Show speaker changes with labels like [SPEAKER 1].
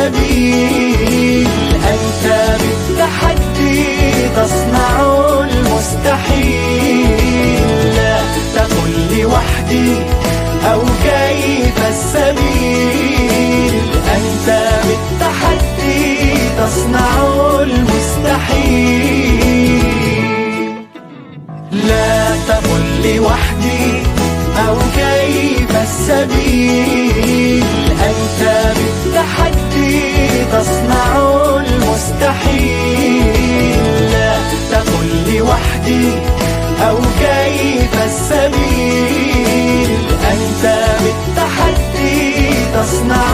[SPEAKER 1] السبيل. أنت بالتحدي تصنع المستحيل. لا تقل لي وحدي أو كيف السبيل. أنت بالتحدي تصنع المستحيل. لا تقل لي وحدي أو كيف السبيل. أنت بالتحدي تصنع المستحيل. لا تقل لي وحدي أو كيف السبيل. أنت بالتحدي تصنع